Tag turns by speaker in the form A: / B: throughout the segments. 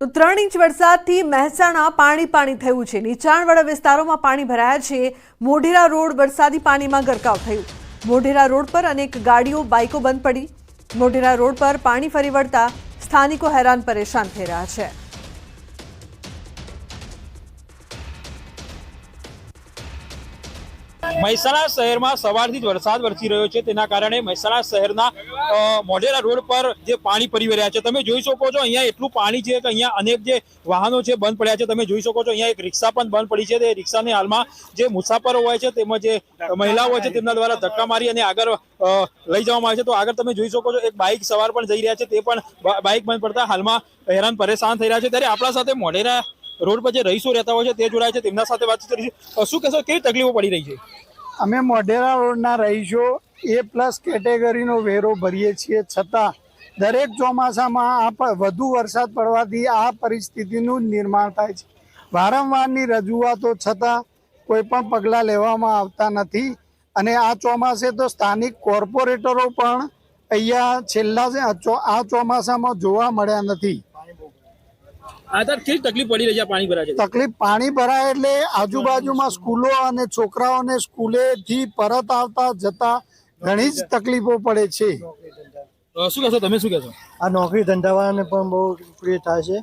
A: તો 3 ઇંચ વરસાદથી મહેસાણા પાણી થયું છે। નીચાણવાળા વિસ્તારોમાં પાણી ભરાયા છે। મોઢેરા રોડ વરસાદી પાણીમાં ગરકાવ થયું। મોઢેરા રોડ પર અનેક ગાડીઓ બાઇકો બંધ પડી। મોઢેરા રોડ પર પાણી ફરી વળતા સ્થાનિકો હેરાન પરેશાન થઈ રહ્યા છે।
B: મહેસાણા શહેરમાં સવારથી જ વરસાદ વરસી રહ્યો છે, તેના કારણે મહેસાણા શહેરના મોઢેરા રોડ પર જે પાણી ફરી વળ્યા છે, તમે જોઈ શકો છો અહીંયા એટલું પાણી છે કે અહીંયા અનેક જે વાહનો છે બંધ પડ્યા છે। તમે જોઈ શકો છો અહીંયા એક રિક્ષા પણ બંધ પડી છે। તે રિક્ષાને હાલમાં જે મુસાફરો હોય છે તેમજ જે મહિલાઓ હોય છે તેમના દ્વારા ધક્કા મારી અને આગળ લઈ જવામાં આવે છે। તો આગળ તમે જોઈ શકો છો એક બાઇક સવાર પણ જઈ રહ્યા છે, તે પણ બાઇક બંધ પડતા હાલમાં હેરાન પરેશાન થઈ રહ્યા છે। ત્યારે આપણા સાથે મોઢેરા રોડ પર જે રહીશો રહેતા હોય છે તે જોડાય છે, તેમના સાથે વાત કરીશું। શું કહેશો, કેવી તકલીફો પડી રહી છે?
C: અમે મોઢેરા રોડના રહીશો A+ કેટેગરીનો વેરો ભરીએ છીએ, છતાં દરેક ચોમાસામાં વધુ વરસાદ પડવાથી આ પરિસ્થિતિનું નિર્માણ થાય છે। વારંવારની રજૂઆતો છતાં કોઈ પણ પગલાં લેવામાં આવતા નથી અને આ ચોમાસે તો સ્થાનિક કોર્પોરેટરો પણ અહીંયા છેલ્લા આ ચોમાસામાં જોવા મળ્યા નથી।
B: કેવી તકલીફ પડી રહી છે? પાણી ભરાય છે?
C: તકલીફ પાણી ભરાય એટલે આજુબાજુમાં સ્કૂલો અને છોકરાઓને સ્કૂલેથી પરત આવતા જતા ઘણી જ તકલીફો પડે છે।
B: શું કહેશો, તમે શું કહેશો?
D: આ નોકરી ધંધાવાળાને પણ બહુ પ્રિય થાય છે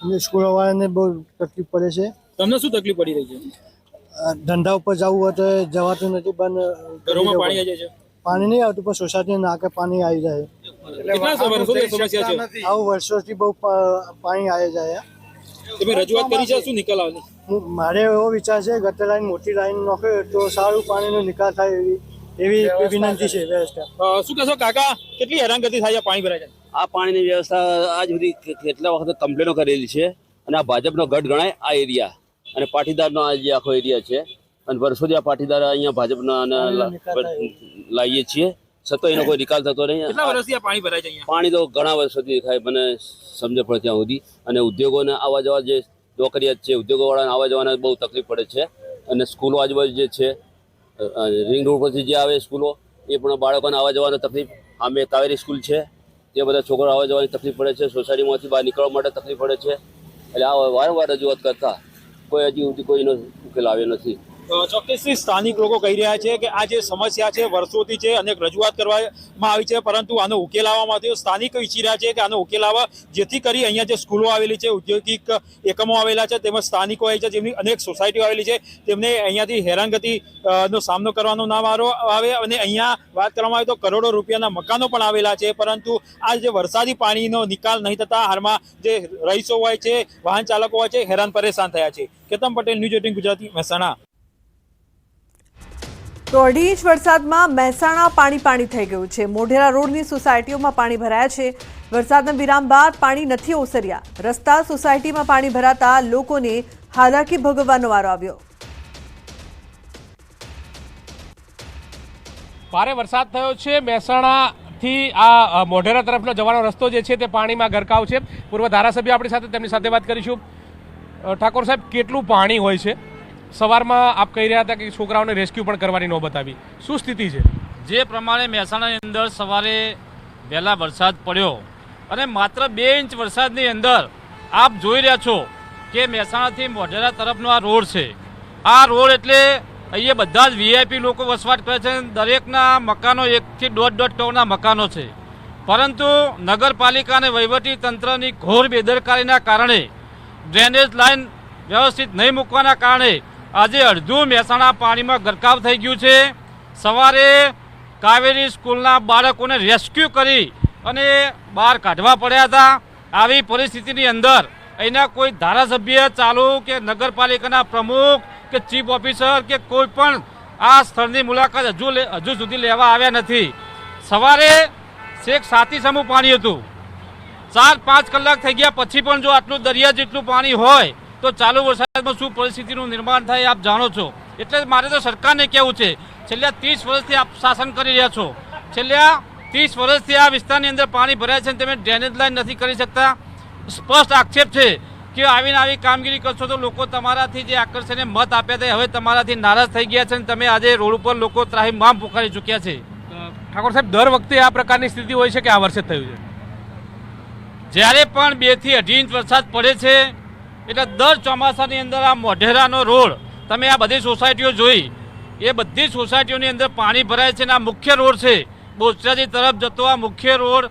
D: અને સ્કૂલવાળાને બહુ તકલીફ પડે છે।
B: તમને શું તકલીફ પડી રહી છે?
D: ધંધા ઉપર જવું હોય તો જવાતું નથી, બંધ
B: ઘરોમાં પાણી આવી જાય છે?
D: પાણી નહીં આવતું પણ સોસાયટીના નાકે પાણી આવી જાય। આવું વર્ષોથી બહુ પાણી આવી જાય।
B: તમે રજૂઆત કરી છે, શું નિકાલ આવે?
D: મારે એવો વિચાર છે ગટર લાઈન મોટી લાઈન નોખે તો સારું પાણીનો નિકાલ થાય એવી વિનંતી છે વ્યવસ્થા।
B: શું કહેશો કાકા, કેટલી હેરાનગતિ થાય છે પાણી ભરાય છે?
E: આ પાણીની વ્યવસ્થા આજ સુધી કેટલા વખત કમ્પ્લેનો કરેલી છે અને આ ભાજપનો ગઢ ગણાય આ એરિયા અને પાટીદારનો આ જે આખો એરિયા છે અને વર્ષોથી આ પાટીદાર અહીંયા ભાજપના લાવીએ છીએ, છતાં એનો કોઈ નિકાલ થતો નહીં।
B: કેટલા વર્ષથી આ પાણી ભરાય છે અહીંયા?
E: પાણી તો ઘણા વર્ષોથી થાય, મને સમજ પડે ત્યાં સુધી। અને ઉદ્યોગોને આવવા જવા જે નોકરિયાત છે, ઉદ્યોગોવાળાને આવવા જવાના બહુ તકલીફ પડે છે અને સ્કૂલો આજુબાજુ જે છે રિંગ રોડ પરથી જે આવે સ્કૂલો એ પણ બાળકોને આવવા જવાની તકલીફ। આમે કાવેરી સ્કૂલ છે, તે બધા છોકરો આવવા જવાની તકલીફ પડે છે, સોસાયટીમાંથી બહાર નીકળવા માટે તકલીફ પડે છે। એટલે આ વારંવાર રજૂઆત કરતા કોઈ હજી સુધી કોઈનો ઉકેલ આવ્યો નથી।
B: ચોક્કસથી સ્થાનિક લોકો કહી રહ્યા છે કે આ જે સમસ્યા છે વર્ષોથી છે, અનેક રજૂઆત કરવામાં આવી છે, પરંતુ આનો ઉકેલ આવવામાં આવ્યો। સ્થાનિકો ઈચ્છી રહ્યા છે કે આનો ઉકેલ આવે, જેથી કરી અહીંયા જે સ્કૂલો આવેલી છે, ઔદ્યોગિક એકમો આવેલા છે, તેમજ સ્થાનિકો આવી છે જેમની અનેક સોસાયટીઓ આવેલી છે, તેમને અહીંયાથી હેરાનગતિ નો સામનો કરવાનો ના વારો આવે। અને અહીંયા વાત કરવામાં આવે તો કરોડો રૂપિયાના મકાનો પણ આવેલા છે, પરંતુ આ જે વરસાદી પાણીનો નિકાલ નહીં થતા હાલમાં જે રહીશો હોય છે, વાહન ચાલકો હોય છે, હેરાન પરેશાન થયા છે। કેતન પટેલ, ન્યૂઝ 18 ગુજરાતી, મહેસાણા।
A: તો 2.5 ઇંચ વરસાદમાં મહેસાણા પાણી થઈ ગયું છે। મોઢેરા રોડની સોસાયટીઓમાં પાણી ભરાયા છે। વરસાદના વિરામ બાદ પાણી નથી ઓસર્યા। રસ્તા સોસાયટીમાં પાણી ભરાતા લોકોને હાલાકી ભોગવવાનો વારો આવ્યો।
F: ભારે વરસાદ થયો છે। મહેસાણાથી આ મોઢેરા તરફનો જવાનો રસ્તો જે છે તે પાણીમાં ગરકાવ છે। પૂર્વ ધારાસભ્ય આપણી સાથે, તેમની સાથે વાત કરીશું। ઠાકોર સાહેબ, કેટલું પાણી હોય છે? સવારમાં આપ કહી રહ્યા હતા કે છોકરાઓને રેસ્ક્યુ પણ કરવાની નોબત આવી, શું સ્થિતિ છે?
G: જે પ્રમાણે મહેસાણાની અંદર સવારે વહેલા વરસાદ પડ્યો અને માત્ર 2 ઇંચ વરસાદની અંદર આપ જોઈ રહ્યા છો કે મહેસાણાથી મોઢેરા તરફનો આ રોડ છે। આ રોડ એટલે અહીંયા બધા જ VIP લોકો વસવાટ કરે છે। દરેકના મકાનો 1 થી 1.5 કરોડના મકાનો છે, પરંતુ નગરપાલિકા અને વહીવટી તંત્રની ઘોર બેદરકારીના કારણે, ડ્રેનેજ લાઇન વ્યવસ્થિત નહીં મૂકવાના કારણે આજે અડધું મહેસાણા પાણીમાં ગરકાવ થઈ ગયું છે। સવારે કાવેરી સ્કૂલના બાળકોને રેસ્ક્યુ કરી અને બહાર કાઢવા પડ્યા હતા। આવી પરિસ્થિતિની અંદર અહીંના કોઈ ધારાસભ્ય ચાલુ કે નગરપાલિકાના પ્રમુખ કે ચીફ ઓફિસર કે કોઈ પણ આ સ્થળની મુલાકાત હજુ સુધી લેવા આવ્યા નથી। સવારે છેક છાતી સમૂહ પાણી હતું, 4-5 કલાક થઈ ગયા પછી પણ જો આટલું દરિયા જેટલું પાણી હોય તો ચાલુ વરસાદમાં શું પરિસ્થિતિનું નિર્માણ થાય આપ જાણો છો। એટલે મારે તો સરકારને કહેવું છે, છેલ્લા 30 વર્ષથી આપ શાસન કરી રહ્યા છો, છેલ્લા 30 વર્ષથી આ વિસ્તારની અંદર પાણી ભરાય છે અને તમે ડ્રેનેજ લાઈન નથી કરી શકતા। સ્પષ્ટ આક્ષેપ છે કે આવીને આવી કામગીરી કરશો તો લોકો તમારાથી જે આકર્ષણે મત આપ્યા હતા હવે તમારાથી નારાજ થઈ ગયા છે અને તમે આજે રોડ ઉપર લોકો ત્રાહિમામ પુકારી ચૂક્યા છે।
F: ઠાકોર સાહેબ, દર વખતે આ પ્રકારની સ્થિતિ હોય છે કે આ વર્ષે થયું છે?
G: જ્યારે પણ 2 થી 2.5 ઇંચ વરસાદ પડે છે એટલે દર ચોમાસાની અંદર આ મોઢેરાનો રોડ તમે આ બધી સોસાયટીઓ જોઈ એ બધી સોસાયટીઓની અંદર પાણી ભરાય છે અને આ મુખ્ય રોડ છે બોચરાજી તરફ જતો આ મુખ્ય રોડ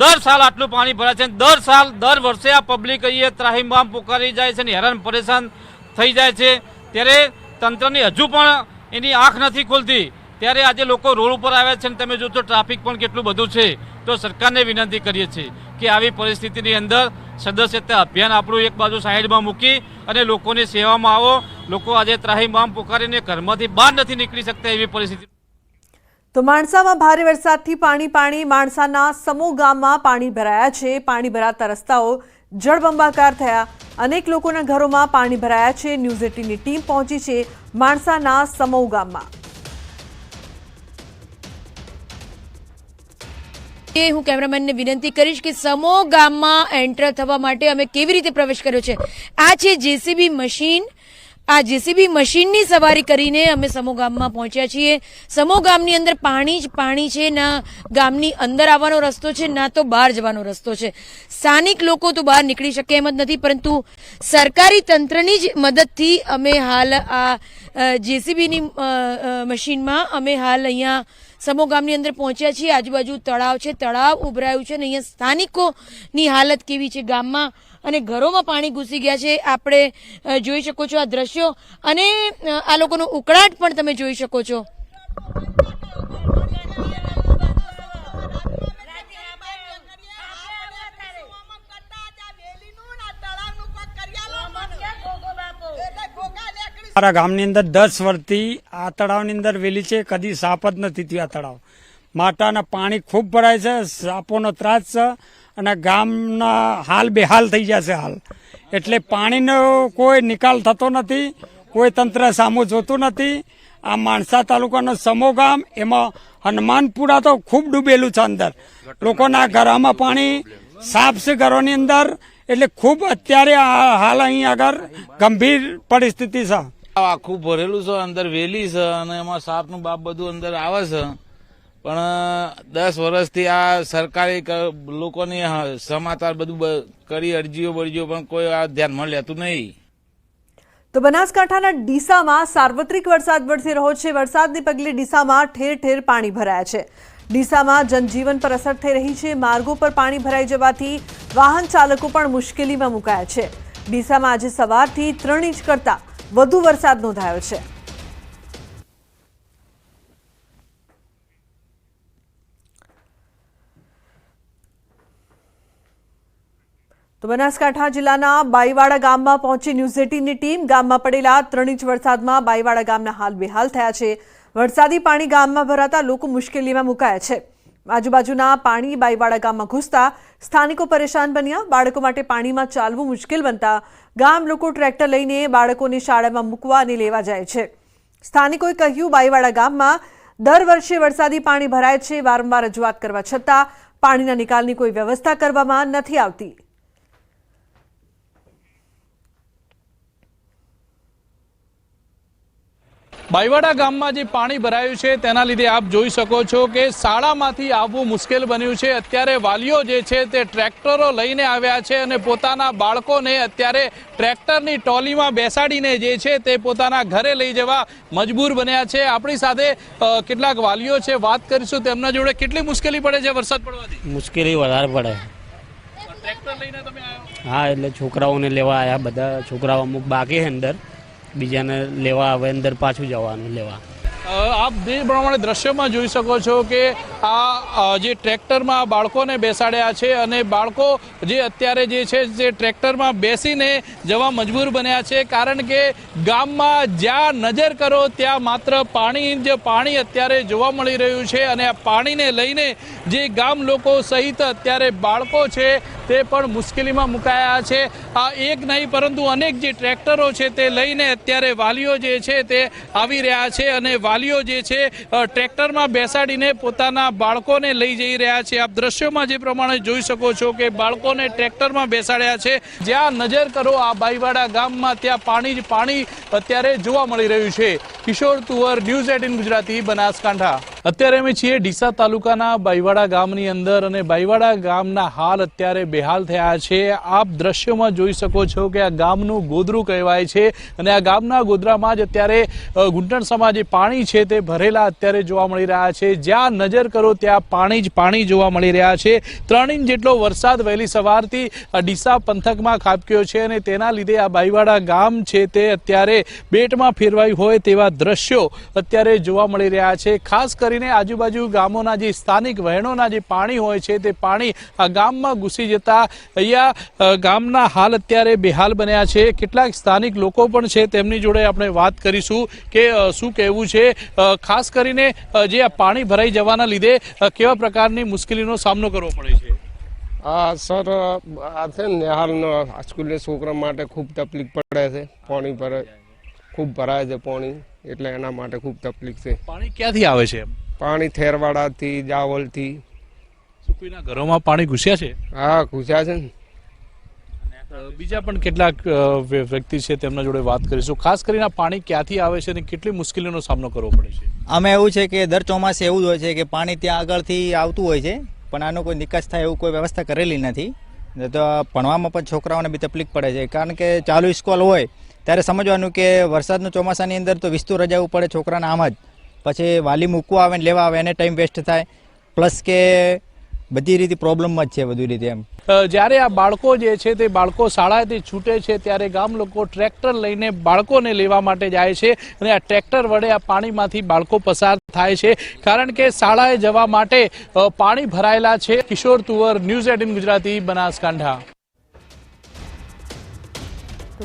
G: દર સાલ આટલું પાણી ભરાય છે દર વર્ષે આ પબ્લિક અહીંયા ત્રાહિમામ પોકારી જાય છે અને હેરાન પરેશાન થઈ જાય છે ત્યારે તંત્રની હજુ પણ એની આંખ નથી ખુલતી ત્યારે આજે લોકો રોડ ઉપર આવ્યા છે અને તમે જોશો ટ્રાફિક પણ કેટલું બધું છે તો સરકારને વિનંતી કરીએ છીએ કે આવી પરિસ્થિતિની અંદર સદસ્યતા અભિયાન આપણું એક બાજુ સાઈડમાં મૂકી અને લોકોની સેવામાં આવો. લોકો આજે ત્રાહિમામ પોકારીને ઘરમાંથી બહાર નથી નીકળી શકતા એવી પરિસ્થિતિ.
A: તો માણસામાં ભારે વરસાદથી પાણી માણસાના સમો ગામમાં પાણી ભરાયા છે. પાણી ભરાતા રસ્તાઓ જળબંબાકાર થયા. અનેક લોકોના ઘરોમાં પાણી ભરાયા છે. ન્યૂઝ 18ની ટીમ પહોંચી છે માણસાના સમો ગામમાં.
H: હું કેમેરામેનને વિનંતી કરીશ કે સમો ગામમાં એન્ટર થવા માટે અમે કેવી રીતે પ્રવેશ કર્યો છે. આ છે જેસીબી મશીન. આ જેસીબી મશીનની સવારી કરીને અમે સમો ગામમાં પહોંચ્યા છીએ. સમો ગામની અંદર પાણી જ પાણી છે. ના ગામની અંદર આવવાનો રસ્તો છે ના તો બહાર જવાનો રસ્તો છે. સ્થાનિક લોકો તો બહાર નીકળી શકે એમ જ નથી, પરંતુ સરકારી તંત્રની જ મદદથી અમે હાલ આ જેસીબીની મશીનમાં અમે હાલ અહીંયા સમો ગામની અંદર પહોંચ્યા છીએ. આજુબાજુ તળાવ છે, તળાવ ઉભરાયું છે અને અહીંયા સ્થાનિકોની હાલત કેવી છે ગામમાં અને ઘરોમાં પાણી ઘૂસી ગયા છે. આપણે જોઈ શકો છો આ દ્રશ્યો અને આ લોકોનો ઉકળાટ પણ તમે જોઈ શકો છો.
C: મારા ગામની અંદર 10 વર્ષથી આ તળાવની અંદર વેલી છે, કદી સાફ જ નથી થયું. આ તળાવ માટાના પાણી ખૂબ ભરાય છે, સાપોનો ત્રાસ છે અને ગામના હાલ બેહાલ થઈ જશે હાલ. એટલે પાણીનો કોઈ નિકાલ થતો નથી, કોઈ તંત્ર સામું જોતું નથી. આ માણસા તાલુકાનો સમો ગામ, એમાં હનુમાનપુરા તો ખૂબ ડૂબેલું છે અંદર. લોકોના ઘરમાં પાણી સાફ છે ઘરોની અંદર. એટલે ખૂબ અત્યારે હાલ અહીં આગળ ગંભીર પરિસ્થિતિ છે.
I: આખું ભરેલું છે, અંદર વેલી છે અને એમાં સાપનું બાપ બધું અંદર આવે છે. પણ 10 વર્ષથી આ સરકારી લોકોની સમાચાર બધું કરી અરજીઓ પણ કોઈ આ ધ્યાનમાં લેતું નહીં.
A: તો બનાસકાંઠાના ડીસામાં સાર્વત્રિક વરસાદ વરસી રહ્યો છે. વરસાદને પગલે ડીસામાં ઠેર ઠેર પાણી ભરાયા છે. ડીસામાં જનજીવન પર અસર થઈ રહી છે. માર્ગો પર પાણી ભરાઈ જવાથી વાહન ચાલકો પણ મુશ્કેલીમાં મુકાયા છે. ડીસામાં આજે સવારથી 3 ઇંચ કરતા વધુ વરસાદ નોંધાયો છે. તો બનાસકાંઠા જિલ્લાના બાઈવાડા ગામમાં પહોંચી ન્યૂઝ 18ની ટીમ. ગામમાં પડેલા 3 ઇંચ વરસાદમાં બાઈવાડા ગામના હાલ બેહાલ થયા છે. વરસાદી પાણી ગામમાં ભરાતા લોકો મુશ્કેલીમાં મુકાયા છે. આજુબાજુના પાણી બાઈવાડા ગામમાં ઘૂસતા સ્થાનિકો પરેશાન બન્યા. બાળકો માટે પાણીમાં ચાલવું મુશ્કેલ બનતા ગામ લોકો ટ્રેક્ટર લઈને બાળકોને શાળામાં મૂકવા અને લેવા જાય છે. સ્થાનિકોએ કહ્યું, બાઈવાડા ગામમાં દર વર્ષે વરસાદી પાણી ભરાય છે. વારંવાર રજૂઆત કરવા છતાં પાણીના નિકાલની કોઈ વ્યવસ્થા કરવામાં નથી આવતી.
J: બાઈવાડા ગામમાં જે પાણી ભરાયું છે તેના લીધે આપ જોઈ શકો છો કે શાળામાંથી આવવું મુશ્કેલ બન્યું છે. અત્યારે વાલીઓ જે છે તે ટ્રેક્ટરો લઈને આવ્યા છે અને પોતાના બાળકોને અત્યારે ટ્રેક્ટરની ટ્રોલીમાં બેસાડીને જે છે તે પોતાના ઘરે લઈ જવા મજબૂર બન્યા છે. આપણી સાથે કેટલાક વાલીઓ છે, વાત કરીશું તેમના જોડે. કેટલી મુશ્કેલી પડે છે વરસાદ પડવાથી?
K: મુશ્કેલી વધારે પડે.
J: ટ્રેક્ટર લઈને તમે આવ્યા?
K: હા, એટલે છોકરાઓને લેવા આવ્યા. બધા છોકરાઓ અમુક બાકી છે અંદર, બીજાને લેવા હવે અંદર પાછું જવાનું લેવા.
J: આપ જે પ્રમાણે દ્રશ્યમાં જોઈ શકો છો કે આ જે ટ્રેક્ટરમાં બાળકોને બેસાડ્યા છે અને બાળકો જે અત્યારે જે છે તે ટ્રેક્ટરમાં બેસીને જવા મજબૂર બન્યા છે. કારણ કે ગામમાં જ્યાં નજર કરો ત્યાં માત્ર પાણી અત્યારે જોવા મળી રહ્યું છે અને આ પાણીને લઈને જે ગામ લોકો સહિત અત્યારે બાળકો છે તે પણ મુશ્કેલીમાં મુકાયા છે. આ એક નહીં પરંતુ અનેક જે ટ્રેક્ટરો છે તે લઈને અત્યારે વાલીઓ જે છે તે આવી રહ્યા છે અને વાલીઓ જે છે ટ્રેક્ટરમાં બેસાડીને પોતાના બાળકોને લઈ જઈ રહ્યા છે. આપ દ્રશ્યોમાં જે પ્રમાણે જોઈ શકો છો કે બાળકોને ટ્રેક્ટરમાં બેસાડ્યા છે. જ્યાં નજર કરો આ બાઈવાડા ગામમાં ત્યાં પાણી જ પાણી અત્યારે જોવા મળી રહ્યું છે. કિશોર તુવર, ન્યૂઝ 18 ગુજરાતી, બનાસકાંઠા. અત્યારે અમે છીએ ડીસા તાલુકાના બાઈવાડા ગામની અંદર અને બાઈવાડા ગામના હાલ અત્યારે બેહાલ થયા છે. આપ દ્રશ્યોમાં જોઈ શકો છો કે આ ગામનું ગોદરું કહેવાય છે અને આ ગામના ગોદરામાં જ અત્યારે ઘૂંટણસમાં જે પાણી છે તે ભરેલા અત્યારે જોવા મળી રહ્યા છે. જ્યાં નજર કરો ત્યાં પાણી જ પાણી જોવા મળી રહ્યા છે. 3 ઇંચ જેટલો વરસાદ વહેલી સવારથી ડીસા પંથકમાં ખાબક્યો છે અને તેના લીધે આ બાઈવાડા ગામ છે તે અત્યારે બેટમાં ફેરવાયું હોય તેવા દ્રશ્યો અત્યારે જોવા મળી રહ્યા છે. ખાસ કરીને આજુબાજુ ગામોના જે સ્થાનિક વહેણોના જે પાણી હોય છે તે પાણી આ ગામમાં ઘૂસી જતા અહીંયા ગામના હાલ અત્યારે બેહાલ બન્યા છે. કેટલાક સ્થાનિક લોકો પણ છે, તેમની જોડે આપણે વાત કરીશું કે શું કહેવું છે. ખાસ કરીને જે આ પાણી ભરાઈ જવાના લીધે કેવા પ્રકારની મુશ્કેલીનો સામનો કરવો પડે છે?
L: સર, આ છે ને હાલનો સ્કૂલના છોકરા માટે ખૂબ તકલીફ પડે છે. પાણી ખૂબ ભરાય છે પાણી, એટલે એના માટે ખૂબ તકલીફ છે.
J: પાણી ક્યાંથી આવે છે?
L: પાણી થેરવાડાથી, જાવલથી.
J: શું કોઈના ઘરોમાં પાણી ઘૂસ્યા છે?
L: હા, ઘૂસ્યા છે ને.
J: બીજા પણ કેટલાક વ્યક્તિ છે, તેમના જોડે વાત કરીશું. ખાસ કરીને પાણી ક્યાંથી આવે છે અને કેટલી મુશ્કેલીનો સામનો કરવો પડે છે?
M: આમાં એવું છે કે દર ચોમાસે એવું જ હોય છે કે પાણી ત્યાં આગળથી આવતું હોય છે, પણ આનો કોઈ નિકાસ થાય એવું કોઈ વ્યવસ્થા કરેલી નથી. તો ભણવામાં પણ છોકરાઓને બી તકલીફ પડે છે, કારણ કે ચાલુ સ્કૂલ હોય ત્યારે સમજવાનું કે વરસાદનું ચોમાસાની અંદર તો વિસ્તું રજાવું પડે છોકરાને આમ જ. પછી વાલી મૂકવા આવે ને લેવા આવે એને ટાઈમ વેસ્ટ થાય, પ્લસ કે બધી રીતે પ્રોબ્લેમ જ છે બધી રીતે. એમ
J: જ્યારે આ બાળકો જે છે તે બાળકો શાળાએથી છૂટે છે ત્યારે ગામ લોકો ટ્રેક્ટર લઈને બાળકોને લેવા માટે જાય છે અને આ ટ્રેક્ટર વડે આ પાણીમાંથી બાળકો પસાર થાય છે, કારણ કે શાળાએ જવા માટે પાણી ભરાયેલા છે. કિશોર તુવર, ન્યૂઝ 18 ગુજરાતી, બનાસકાંઠા.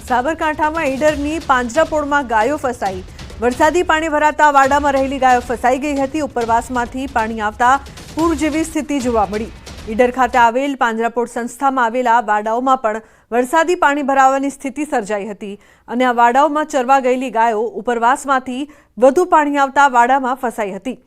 A: સાબરકાંઠામાં ઈડરની પાંજરાપોળમાં ગાયો ફસાઈ. વરસાદી પાણી ભરાતા વાડામાં રહેલી ગાયો ફસાઈ ગઈ હતી. ઉપરવાસમાંથી પાણી આવતા પૂર જેવી સ્થિતિ જોવા મળી. ઈડર ખાતે આવેલ પાંજરાપોળ સંસ્થામાં આવેલા વાડાઓમાં પણ વરસાદી પાણી ભરાવાની સ્થિતિ સર્જાઈ હતી અને આ વાડાઓમાં ચરવા ગયેલી ગાયો ઉપરવાસમાંથી વધુ પાણી આવતા વાડામાં ફસાઈ હતી.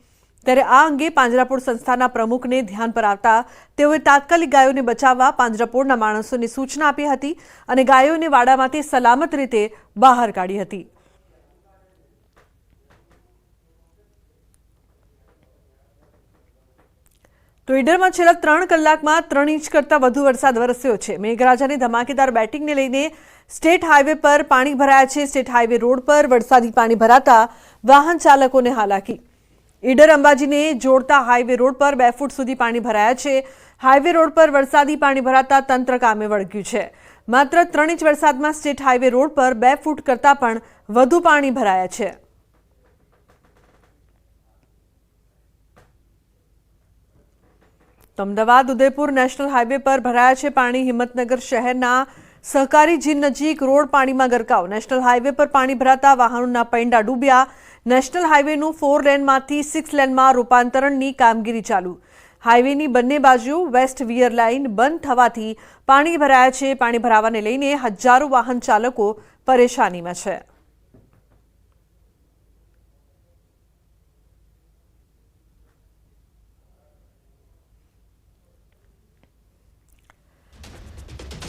A: ત્યારે આ અંગે પાંજરાપોળ સંસ્થાના પ્રમુખને ધ્યાન પર આવતા તેઓએ તાત્કાલિક ગાયોને બચાવવા પાંજરાપોળના માણસોને સૂચના આપી હતી અને ગાયોને વાડામાંથી સલામત રીતે બહાર કાઢી હતી. તો ઈડરમાં છેલ્લા 3 કલાકમાં 3 ઇંચ કરતાં વધુ વરસાદ વરસ્યો છે. મેઘરાજાની ધમાકેદાર બેટિંગને લઈને સ્ટેટ હાઈવે પર પાણી ભરાયા છે. સ્ટેટ હાઈવે રોડ પર વરસાદી પાણી ભરાતા વાહન ચાલકોને હાલાકી. ઈડર અંબાજીને જોડતા હાઈવે રોડ પર 2 ફૂટ સુધી પાણી ભરાયા છે. હાઈવે રોડ પર વરસાદી પાણી ભરાતા તંત્ર કામે વળગ્યું છે. માત્ર 3 ઇંચ વરસાદમાં સ્ટેટ હાઈવે રોડ પર 2 ફૂટ કરતાં પણ વધુ પાણી ભરાયા છે. અમદાવાદ ઉદયપુર નેશનલ હાઈવે પર ભરાયા છે પાણી. હિંમતનગર શહેરના સહકારી જીન નજીક રોડ પાણીમાં ગરકાવ. નેશનલ હાઈવે પર પાણી ભરાતા વાહનોના પૈંડા ડૂબ્યા. નેશનલ હાઈવેનું 4 લેનમાંથી 6 લેનમાં રૂપાંતરણની કામગીરી ચાલુ. હાઈવેની બંને બાજુ વેસ્ટ વિયર લાઇન બંધ થવાથી પાણી ભરાયા છે. પાણી ભરાવાને લઈને હજારો વાહન ચાલકો પરેશાનીમાં છે.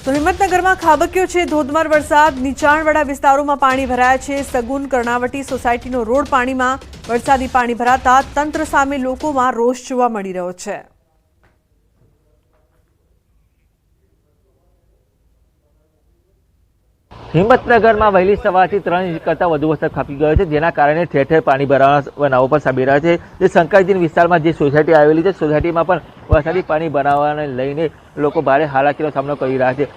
A: તો હિંમતનગરમાં ખાબક્યો છે ધોધમાર વરસાદ. નીચાણવાળા વિસ્તારોમાં પાણી ભરાયા છે. સગુન કર્ણાવટી સોસાયટીનો રોડ પાણીમાં. વરસાદી પાણી ભરાતા તંત્ર સામે લોકોમાં રોષ જોવા મળી રહ્યો છે.
N: હિંમતનગરમાં વહેલી સવારથી 3 ઇંચ કરતાં વધુ વરસાદ ખાબકી ગયો છે, જેના કારણે ઠેર ઠેર પાણી ભરાવાના બનાવો પણ સામે રહ્યા છે. જે શંકરજીન વિસ્તારમાં જે સોસાયટી આવેલી છે, સોસાયટીમાં પણ વરસાદી પાણી ભરાવાને લઈને લોકો ભારે હાલાકીનો સામનો કરી રહ્યા છે.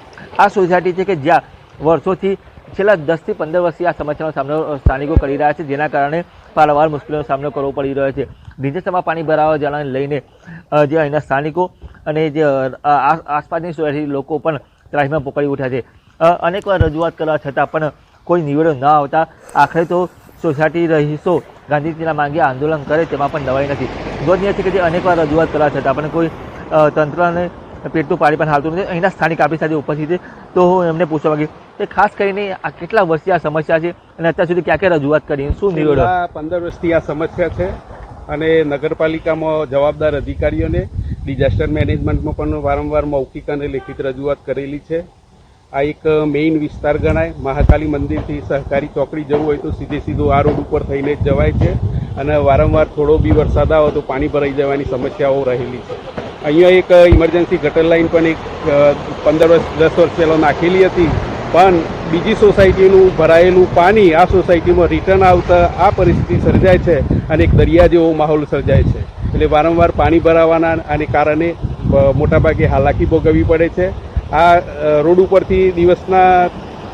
N: આ સોસાયટી છે કે જ્યાં વર્ષોથી છેલ્લા 10 થી 15 વર્ષથી આ સમસ્યાનો સામનો સ્થાનિકો કરી રહ્યા છે, જેના કારણે પારાવાર મુશ્કેલીનો સામનો કરવો પડી રહ્યો છે. ઢીંચસમાં પાણી ભરાવા જણાને લઈને જે અહીંના સ્થાનિકો અને જે આસપાસની સોસાયટી લોકો પણ ત્રાહિમામ પોકારી ઉઠ્યા છે. અનેકવાર રજૂઆત કરવા છતાં પણ કોઈ નિવેડો ન આવતા આખરે તો સોસાયટી રહીશો ગાંધીજીના માંગે આંદોલન કરે તેમાં પણ નવાઈ નથી. નોંધનીય છે કે જે અનેકવાર રજૂઆત કરવા છતાં પણ કોઈ તંત્રને પેટનું પાણી પણ હાલતું નથી. અહીંના સ્થાનિક આપણી સાથે ઉપસ્થિત છે, તો હું એમને પૂછવા માંગીશ કે ખાસ કરીને આ કેટલા વર્ષથી આ સમસ્યા છે અને અત્યાર સુધી ક્યાં ક્યાં રજૂઆત કરી, શું નિવેડો?
O: 15 વર્ષથી આ સમસ્યા છે અને નગરપાલિકામાં જવાબદાર અધિકારીઓને ડિઝાસ્ટર મેનેજમેન્ટમાં પણ વારંવાર મૌખિક અને લેખિત રજૂઆત કરેલી છે. આ એક મેઇન વિસ્તાર ગણાય. મહાકાલી મંદિરથી સહકારી ચોકડી જવું હોય તો સીધું આ રોડ ઉપર થઈને જ જવાય છે અને વારંવાર થોડો બી વરસાદ આવે તો પાણી ભરાઈ જવાની સમસ્યાઓ રહેલી છે. અહીંયા એક ઇમરજન્સી ગટર લાઇન પણ એક 15 વર્ષ 10 વર્ષ પહેલાં નાખેલી હતી, પણ બીજી સોસાયટીનું ભરાયેલું પાણી આ સોસાયટીમાં રિટર્ન આવતા આ પરિસ્થિતિ સર્જાય છે અને એક દરિયા જેવો માહોલ સર્જાય છે. એટલે વારંવાર પાણી ભરાવાના આને કારણે મોટાભાગે હાલાકી ભોગવવી પડે છે. આ રોડ ઉપરથી દિવસના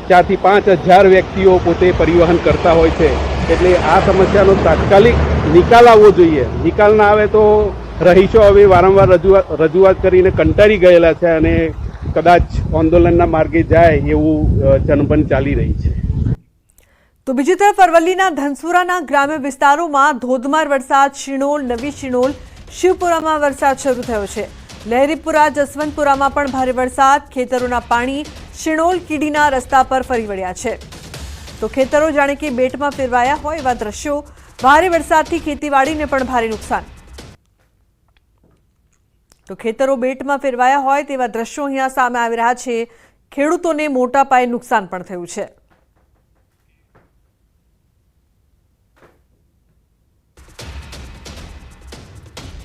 O: 4 થી 5 હજાર વ્યક્તિઓ પોતે પરિવહન કરતા હોય છે. એટલે આ સમસ્યાનો તાત્કાલિક નિકાલ આવવો જોઈએ. નિકાલ ના આવે તો રહીશો હવે વારંવાર રજૂઆત કરીને કંટાળી ગયેલા છે અને કદાચ આંદોલનના માર્ગે જાય એવું જનપન ચાલી રહી છે.
A: તો બીજી તરફ અરવલ્લીના ધનસુરાના ગ્રામ્ય વિસ્તારોમાં ધોધમાર વરસાદ. શિણોલ, નવી શિણોલ, શિવપુરામાં વરસાદ શરૂ થયો છે. લહેરીપુરા, જસવંતપુરામાં પણ ભારે વરસાદ. ખેતરોના પાણી શિણોલ કીડીના રસ્તા પર ફરી વળ્યા છે. તો ખેતરો જાણે કે બેટમાં ફેરવાયા હોય એવા દ્રશ્યો. ભારે વરસાદથી ખેતીવાડીને પણ ભારે નુકસાન. તો ખેતરો બેટમાં ફેરવાયા હોય તેવા દ્રશ્યો અહીંયા સામે આવી રહ્યા છે. ખેડૂતોને મોટા પાયે નુકસાન પણ થયું છે.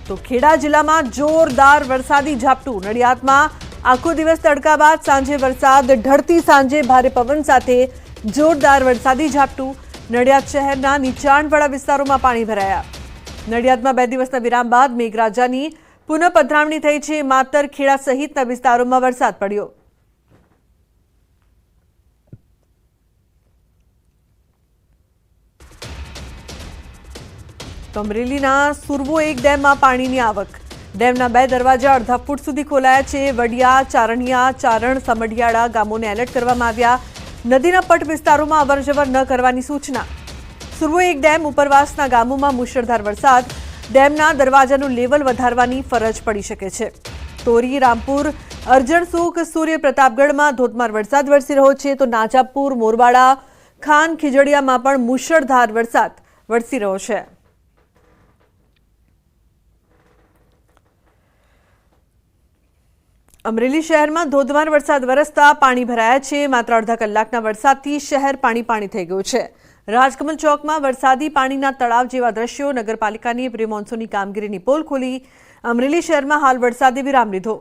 A: તો ખેડા જિલ્લામાં જોરદાર વરસાદી ઝાપટું. નડિયાદમાં આખો દિવસ તડકા બાદ સાંજે વરસાદ. ઢળતી સાંજે ભારે પવન સાથે જોરદાર વરસાદી ઝાપટું. નડિયાદ શહેરના નીચાણવાળા વિસ્તારોમાં પાણી ભરાયા. નડિયાદમાં 2 દિવસના વિરામ બાદ મેઘરાજાની પુનઃ પધરામણી થઈ છે. માતર, ખેડા સહિતના વિસ્તારોમાં વરસાદ પડ્યો. તો અમરેલીના સુરવો 1 ડેમમાં પાણીની આવક. ડેમના 2 દરવાજા અડધા ફૂટ સુધી ખોલાયા છે. વડિયા, ચારણિયા, ચારણ, સમઢિયાળા ગામોને એલર્ટ કરવામાં આવ્યા. નદીના પટ વિસ્તારોમાં અવરજવર ન કરવાની સૂચના. સુરવો 1 ડેમ ઉપરવાસના ગામોમાં મુશળધાર વરસાદ. ડેમના દરવાજાનું લેવલ વધારવાની ફરજ પડી શકે છે. તોરી, રામપુર, અરજણસુખ, સૂર્ય પ્રતાપગઢમાં ધોધમાર વરસાદ વરસી રહ્યો છે. તો નાજાપુર, મોરવાડા, ખાન ખીજડીયામાં પણ મુશળધાર વરસાદ વરસી રહ્યો છે. અમરેલી શહેરમાં ધોધમાર વરસાદ વરસતા પાણી ભરાયા છે. માત્ર અડધા કલાકના વરસાદથી શહેર પાણી થઈ ગયું છે. રાજકમલ ચોકમાં વરસાદી પાણીના તળાવ જેવા દ્રશ્યો. નગરપાલિકાની પ્રી મોન્સૂનની કામગીરીની પોલ ખોલી. અમરેલી શહેરમાં હાલ વરસાદે વિરામ લીધો.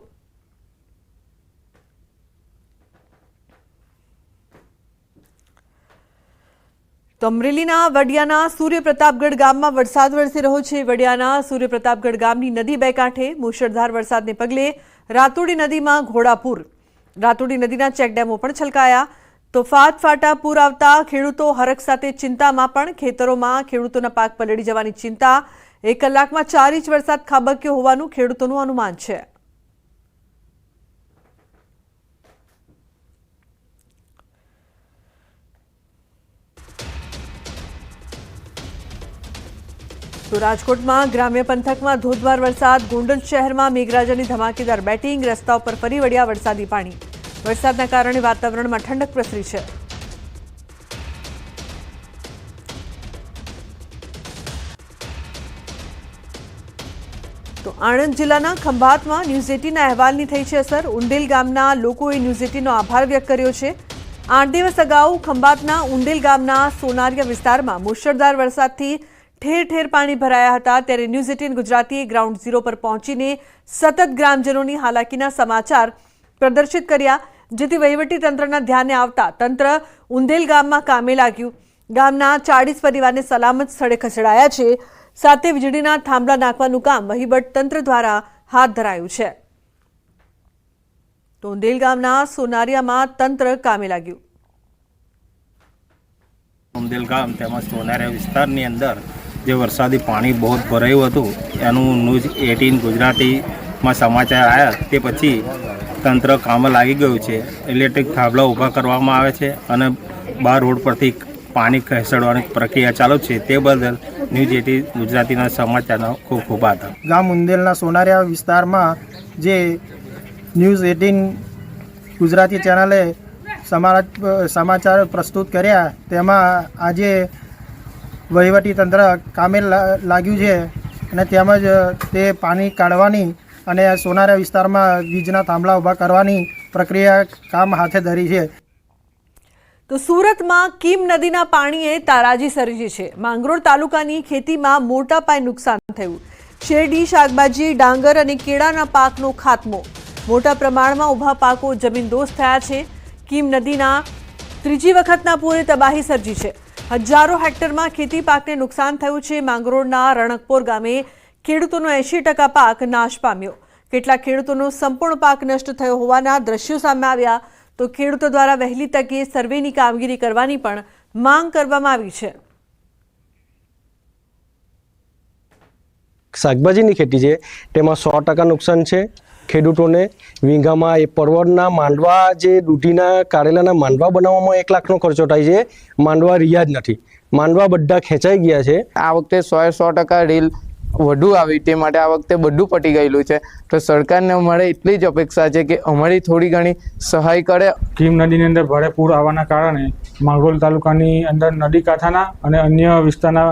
A: તો અમરેલીના વડિયાના સૂર્ય પ્રતાપગઢ ગામમાં વરસાદ વરસી રહ્યો છે. વડિયાના સૂર્ય પ્રતાપગઢ ગામની નદી 2 કાંઠે. મુશળધાર વરસાદને પગલે રાતુડી નદીમાં ઘોડાપૂર. રાતુડી નદીના ચેકડેમો પણ છલકાયા. તો ફાટા પૂર આવતા ખેડૂતો હરખ સાથે ચિંતામાં. પણ ખેતરોમાં ખેડૂતોના પાક પલળી જવાની ચિંતા. 1 કલાકમાં 4 ઇંચ વરસાદ ખાબક્યો હોવાનું ખેડૂતોનું અનુમાન છે. તો રાજકોટમાં ગ્રામ્ય પંથકમાં ધોધમાર વરસાદ. ગોંડલ શહેરમાં મેઘરાજાની ધમાકેદાર બેટિંગ. રસ્તા ઉપર ફરી વળ્યા વરસાદી પાણી. વરસાદના કારણે વાતાવરણમાં ઠંડક પ્રસરી છે. તો આણંદ જિલ્લાના ખંભાતમાં ન્યૂઝ 18ના અહેવાલની થઈ છે અસર. ઉંડેલ ગામના લોકોએ ન્યૂઝ 18નો આભાર વ્યક્ત કર્યો છે. 8 દિવસ અગાઉ ખંભાતના ઉંડેલ ગામના સોનારિયા વિસ્તારમાં મુશળધાર વરસાદથી ઠેર ઠેર પાણી ભરાયા હતા. ત્યારે ન્યૂઝ 18 ગુજરાતીએ ગ્રાઉન્ડ ઝીરો પર પહોંચીને સતત ગ્રામજનોની હાલાકીના સમાચાર પ્રદર્શિત કર્યા. જેથી વહીવટી તંત્રના ધ્યાને આવતા તંત્ર ઉંધેલ ગામમાં કામે લાગ્યું. ગામના 40 પરિવારને સલામત સ્થળે ખસેડાયા છે. સાથે વીજળીના થાંભલા નાખવાનું કામ વહીવટ તંત્ર દ્વારા હાથ ધરાયું છે. તો ઉંધેલ ગામના સોનારિયામાં તંત્ર કામે લાગ્યું.
P: ઉંદેલ ગામ તેમજ સોનારિયા વિસ્તારની અંદર જે વરસાદી પાણી બહુ ભરાયું હતું એનું ન્યૂઝ 18 ગુજરાતીમાં સમાચાર આવ્યા તે પછી તંત્ર કામે લાગી ગયું છે. ઇલેક્ટ્રિક થાંભલા ઊભા કરવામાં આવે છે અને 12 રોડ પરથી પાણી ખસેડવાની પ્રક્રિયા ચાલુ છે. તે બદલ ન્યૂઝ 18 ગુજરાતીના સમાચારનો ખૂબ ખૂબ આભાર.
Q: ગામ ઉંદેલના સોનારિયા વિસ્તારમાં જે ન્યૂઝ 18 ગુજરાતી ચેનલે સમાચાર પ્રસ્તુત કર્યા તેમાં આજે વહીવટી તંત્ર કામે લાગ્યું છે અને તેમજ તે પાણી કાઢવાની અને સોનારિયા વિસ્તારમાં વીજના થાંભલા ઊભા કરવાની પ્રક્રિયા કામ હાથે ધરી છે.
A: તો સુરતમાં કીમ નદીના પાણીએ તારાજી સર્જી છે. માંગરોળ તાલુકાની ખેતીમાં મોટા પાયે નુકસાન થયું. શેરડી, શાકભાજી, ડાંગર અને કેળાના પાકનો ખાત્મો. મોટા પ્રમાણમાં ઊભા પાકો જમીનદોસ્ત થયા છે. કીમ નદીના ત્રીજી વખતના પૂરે તબાહી સર્જી છે. હજારો હેક્ટરમાં ખેતી પાકને નુકસાન થયું છે. માંગરોળના રણકપોર ગામે ખેડૂતોનો 80% પાક નાશ પામ્યો. કેટલાક ખેડૂતોનો સંપૂર્ણ પાક નષ્ટ થયો હોવાના દ્રશ્યો સામે આવ્યા. તો ખેડૂતો દ્વારા વહેલી તકે સર્વેની કામગીરી કરવાની પણ માંગ કરવામાં આવી છે.
R: શાકભાજીની ખેતી છે તેમાં 100% નુકસાન છે ખેડૂતોને. વીંઘામાં એ પરવળના માંડવા, જે દૂધીના કારેલાના માંડવા બનાવવામાં 1 લાખનો ખર્ચો થાય છે. માંડવા રહ્યા જ નથી, માંડવા બધા ખેંચાઈ ગયા છે.
S: આ વખતે 100% રેલ વધુ આવી, તે માટે આ વખતે બધું પટી ગયેલું છે. તો સરકારને અમારે એટલી જ અપેક્ષા છે કે અમારી થોડી ઘણી સહાય કરે.
T: કીમ નદીની અંદર ભારે પૂર આવવાના કારણે માંગરોળ તાલુકાની અંદર નદી કાંઠાના અને અન્ય વિસ્તારના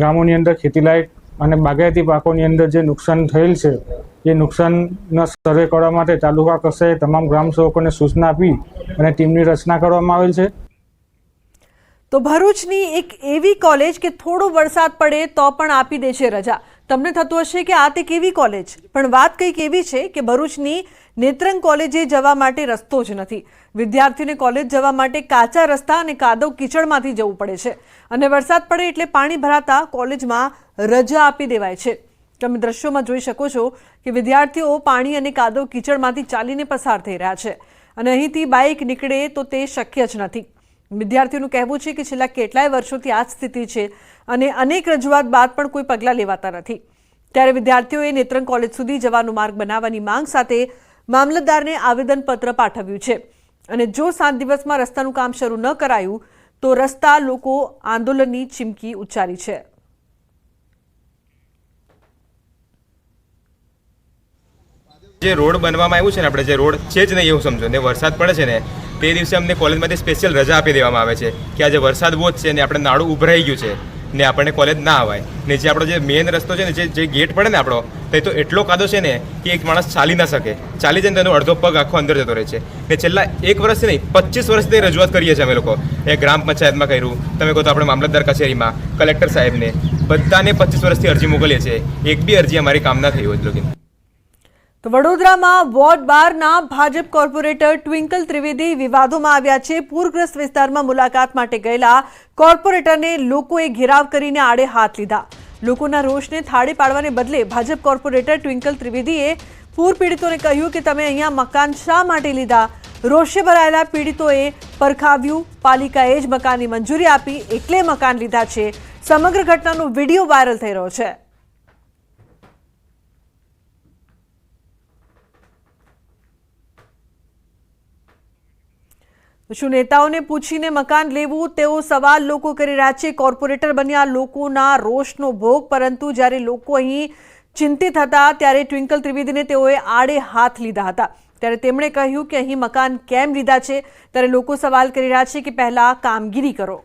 T: ગામોની અંદર ખેતીલાયક અને બાગાયતી પાકોની અંદર જે નુકસાન થયેલ છે એ નુકસાનનો સર્વે કરવા માટે તાલુકા કક્ષાએ તમામ ગ્રામસેવકોને સૂચના આપી અને ટીમની રચના કરવામાં આવેલ છે.
A: તો ભરૂચની એક એવી કોલેજ કે થોડો વરસાદ પડે તો પણ આપી દે છે રજા. તમને થતું હશે કે આ તે કેવી કોલેજ, પણ વાત કંઈક એવી છે કે ભરૂચની નેત્રંગ કોલેજે જવા માટે રસ્તો જ નથી. વિદ્યાર્થીઓને કોલેજ જવા માટે કાચા રસ્તા અને કાદવ કીચડમાંથી જવું પડે છે અને વરસાદ પડે એટલે પાણી ભરાતા કોલેજમાં રજા આપી દેવાય છે. તમે દ્રશ્યોમાં જોઈ શકો છો કે વિદ્યાર્થીઓ પાણી અને કાદવ કીચડમાંથી ચાલીને પસાર થઈ રહ્યા છે અને અહીંથી બાઇક નીકળે તો તે શક્ય જ નથી. વિદ્યાર્થીઓનું કહેવું છે કે છેલ્લા કેટલાય વર્ષોથી આ જ સ્થિતિ છે અને અનેક રજૂઆત બાદ પણ કોઈ પગલાં લેવાતા નથી. ત્યારે વિદ્યાર્થીઓએ નેત્રંગ કોલેજ સુધી જવાનો માર્ગ બનાવવાની માંગ સાથે મામલતદારને આવેદનપત્ર પાઠવ્યું છે અને જો 7 દિવસમાં રસ્તાનું કામ શરૂ ન કરાયું તો રસ્તા લોકો આંદોલનની ચીમકી ઉચ્ચારી છે.
U: જે રોડ બનવામાં આવ્યું છે ને, આપણે જે રોડ છે જ નહીં એવું સમજો ને, વરસાદ પડે છે ને તે દિવસે અમને કોલેજમાંથી સ્પેશિયલ રજા આપી દેવામાં આવે છે કે આજે વરસાદ બહુ જ છે ને આપણે નાળું ઉભરાઈ ગયું છે ને આપણને કોલેજ ના આવાય. ને જે આપણો જે મેઇન રસ્તો છે ને, જે ગેટ પડે ને આપણો, તે તો એટલો કાદો છે ને કે એક માણસ ચાલી ના શકે. ચાલી જાય ને તેનો અડધો પગ આખો અંદર જતો રહે છે. ને છેલ્લા 1 વર્ષથી નહીં 25 વર્ષથી રજૂઆત કરીએ છીએ અમે લોકો. એ ગ્રામ પંચાયતમાં કર્યું, તમે કહો તો આપણે મામલતદાર કચેરીમાં, કલેક્ટર સાહેબને, બધાને 25 વર્ષથી અરજી મોકલીએ છીએ. એક બી અરજી અમારી કામ ના થઈ હોય લોકો.
A: તો વડોદરામાં વોર્ડ 12ના ભાજપ કોર્પોરેટર ટ્વિંકલ ત્રિવેદી વિવાદોમાં આવ્યા છે. પૂરગ્રસ્ત વિસ્તારમાં મુલાકાત માટે ગયેલા કોર્પોરેટરને લોકોએ ઘેરાવ કરીને આડે હાથ લીધા. લોકોના રોષને થાળે પાડવાને બદલે ભાજપ કોર્પોરેટર ટ્વિંકલ ત્રિવેદીએ પૂર પીડિતોને કહ્યું કે તમે અહીંયા મકાન શા માટે લીધા. રોષે ભરાયેલા પીડિતોએ પરખાવ્યું. પાલિકાએ જ મકાનની મંજૂરી આપી એટલે મકાન લીધા છે. સમગ્ર ઘટનાનો વિડીયો વાયરલ થઈ રહ્યો છે. શું નેતાઓને પૂછીને મકાન લેવું, તેવો સવાલ લોકો કરી રહ્યા છે. કોર્પોરેટર બન્યા લોકોના રોષનો ભોગ, પરંતુ જ્યારે લોકો અહીં ચિંતિત હતા ત્યારે ટ્વિંકલ ત્રિવેદીને તેઓએ આડે હાથ લીધા હતા. ત્યારે તેમણે કહ્યું કે અહીં મકાન કેમ લીધા છે. ત્યારે લોકો સવાલ કરી રહ્યા છે કે પહેલા કામગીરી કરો.